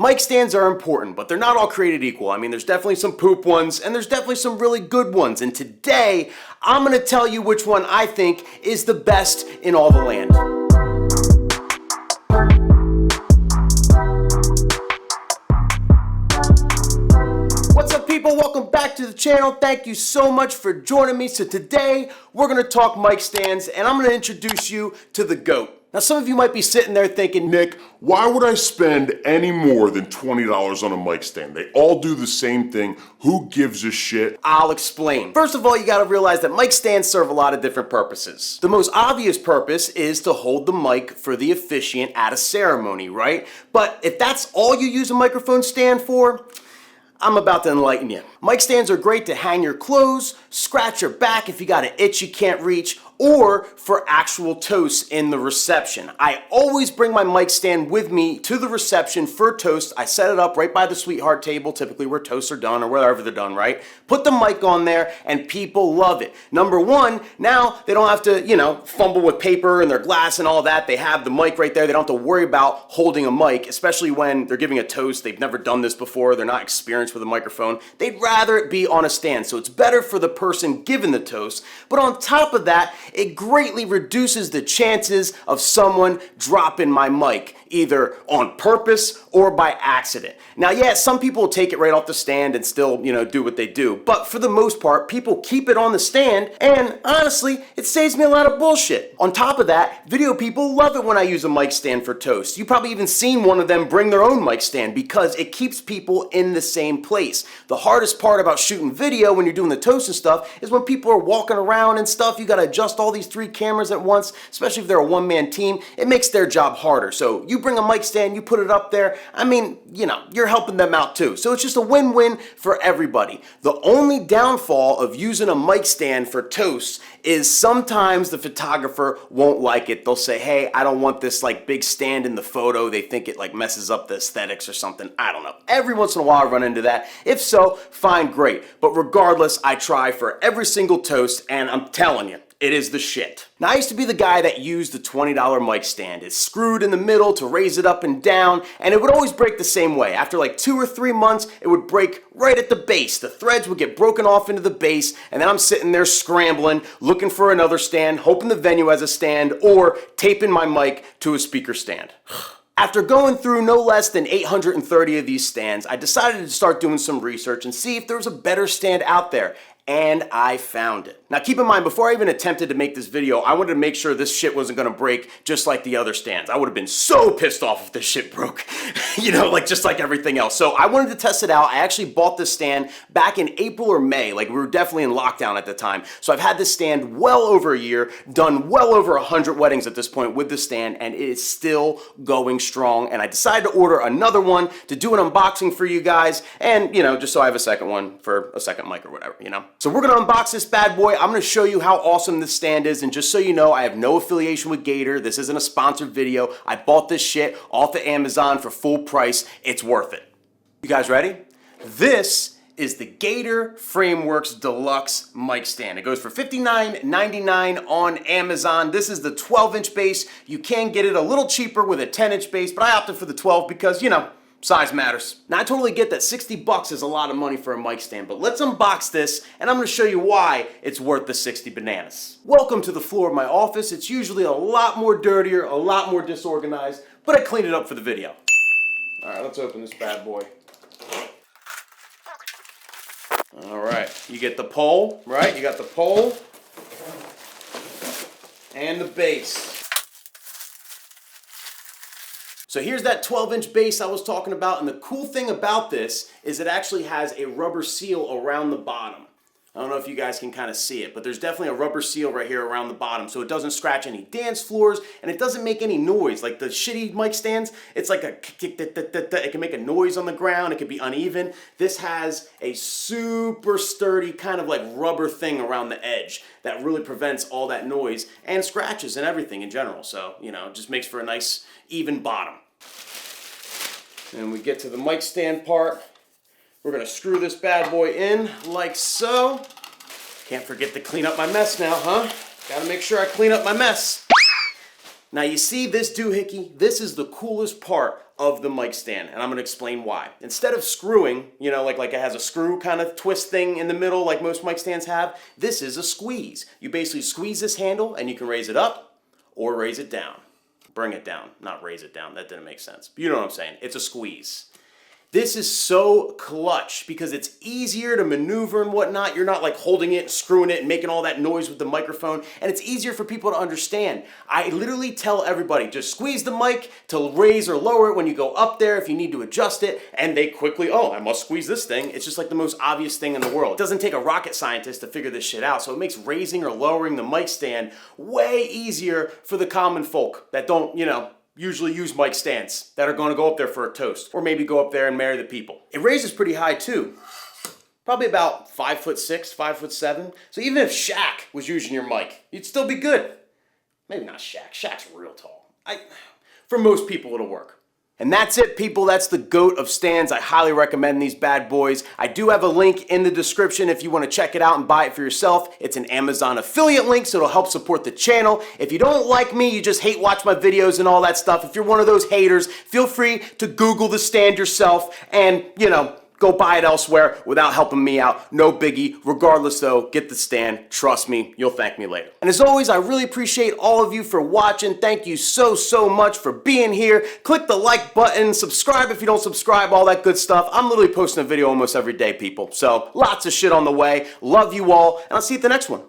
Mic stands are important, but they're not all created equal. I mean, there's definitely some poop ones, and there's definitely some really good ones. And today, I'm gonna tell you which one I think is the best in all the land. What's up, people? Welcome back to the channel. Thank you so much for joining me. So today, we're gonna talk mic stands, and I'm gonna introduce you to the GOAT. Now, some of you might be sitting there thinking, Nick, why would I spend any more than $20 on a mic stand? They all do the same thing. Who gives a shit? I'll explain. First of all, you gotta realize that mic stands serve a lot of different purposes. The most obvious purpose is to hold the mic for the officiant at a ceremony, right? But if that's all you use a microphone stand for, I'm about to enlighten you. Mic stands are great to hang your clothes, scratch your back if you got an itch you can't reach, or for actual toasts in the reception. I always bring my mic stand with me to the reception for toast. I set it up right by the sweetheart table, typically where toasts are done or wherever they're done, right? Put the mic on there and people love it. Number one, now they don't have to, fumble with paper and their glass and all that. They have the mic right there. They don't have to worry about holding a mic, especially when they're giving a toast. They've never done this before. They're not experienced with a microphone. They'd rather it be on a stand. So it's better for the person giving the toast. But on top of that, it greatly reduces the chances of someone dropping my mic, either on purpose or by accident. Now, yeah, some people will take it right off the stand and still, do what they do. But for the most part, people keep it on the stand, and honestly, it saves me a lot of bullshit. On top of that, video people love it when I use a mic stand for toast. You've probably even seen one of them bring their own mic stand because it keeps people in the same place. The hardest part about shooting video when you're doing the toast and stuff is when people are walking around and stuff. You gotta adjust all these 3 cameras at once, especially if they're a one-man team. It makes their job harder. So you bring a mic stand, you put it up there. I mean, you're helping them out too. So it's just a win-win for everybody. The only downfall of using a mic stand for toasts is sometimes the photographer won't like it. They'll say, hey, I don't want this big stand in the photo. They think it messes up the aesthetics or something. I don't know. Every once in a while I run into that. If so, fine, great. But regardless, I try for every single toast, and I'm telling you, it is the shit. Now, I used to be the guy that used the $20 mic stand. It's screwed in the middle to raise it up and down, and it would always break the same way. After 2 or 3 months, it would break right at the base. The threads would get broken off into the base, and then I'm sitting there scrambling, looking for another stand, hoping the venue has a stand, or taping my mic to a speaker stand. After going through no less than 830 of these stands, I decided to start doing some research and see if there was a better stand out there. And I found it. Now keep in mind, before I even attempted to make this video, I wanted to make sure this shit wasn't gonna break just like the other stands. I would have been so pissed off if this shit broke, just like everything else. So I wanted to test it out. I actually bought this stand back in April or May. We were definitely in lockdown at the time. So I've had this stand well over a year, done well over 100 weddings at this point with the stand, and it is still going strong. And I decided to order another one to do an unboxing for you guys, and just so I have a second one for a second mic or whatever, So we're gonna unbox this bad boy. I'm gonna show you how awesome this stand is, and just so you know, I have no affiliation with Gator. This isn't a sponsored video. I bought this shit off of Amazon for full price. It's worth it. You guys ready? This is the Gator Frameworks Deluxe mic stand. It goes for $59.99 on Amazon. This is the 12-inch base. You can get it a little cheaper with a 10-inch base, but I opted for the 12 because, size matters. Now, I totally get that 60 bucks is a lot of money for a mic stand, but let's unbox this, and I'm gonna show you why it's worth the 60 bananas. Welcome to the floor of my office. It's usually a lot more dirtier, a lot more disorganized, but I cleaned it up for the video. All right, let's open this bad boy. All right, you get the pole, right? You got the pole and the base. So here's that 12-inch base I was talking about, and the cool thing about this is it actually has a rubber seal around the bottom. I don't know if you guys can kind of see it, but there's definitely a rubber seal right here around the bottom, so it doesn't scratch any dance floors, and it doesn't make any noise. Like the shitty mic stands, it's like it can make a noise on the ground, it can be uneven. This has a super sturdy kind of rubber thing around the edge that really prevents all that noise and scratches and everything in general. So, it just makes for a nice even bottom. And we get to the mic stand part. We're gonna screw this bad boy in like so. Can't forget to clean up my mess now, huh? Gotta make sure I clean up my mess. Now you see this doohickey? This is the coolest part of the mic stand, and I'm gonna explain why. Instead of screwing, you know, like it has a screw kind of twist thing in the middle like most mic stands have, this is a squeeze. You basically squeeze this handle and you can raise it up or raise it down. Bring it down, not raise it down. That didn't make sense. But you know what I'm saying. It's a squeeze. This is so clutch because it's easier to maneuver and whatnot. You're not like holding it, screwing it, and making all that noise with the microphone. And it's easier for people to understand. I literally tell everybody, just squeeze the mic to raise or lower it when you go up there if you need to adjust it. And they quickly, oh, I must squeeze this thing. It's just like the most obvious thing in the world. It doesn't take a rocket scientist to figure this shit out. So it makes raising or lowering the mic stand way easier for the common folk that don't, you know, usually use mic stands that are going to go up there for a toast or maybe go up there and marry the people. It raises pretty high too. Probably about 5'6", 5'7". So even if Shaq was using your mic, you'd still be good. Maybe not Shaq. Shaq's real tall. For most people it'll work. And that's it, people. That's the GOAT of stands. I highly recommend these bad boys. I do have a link in the description if you want to check it out and buy it for yourself. It's an Amazon affiliate link, so it'll help support the channel. If you don't like me, you just hate watch my videos and all that stuff, if you're one of those haters, feel free to Google the stand yourself and, you know, go buy it elsewhere without helping me out. No biggie. Regardless though, get the stand. Trust me, you'll thank me later. And as always, I really appreciate all of you for watching. Thank you so much for being here. Click the like button, subscribe if you don't subscribe, all that good stuff. I'm literally posting a video almost every day, people. So lots of shit on the way. Love you all, and I'll see you at the next one.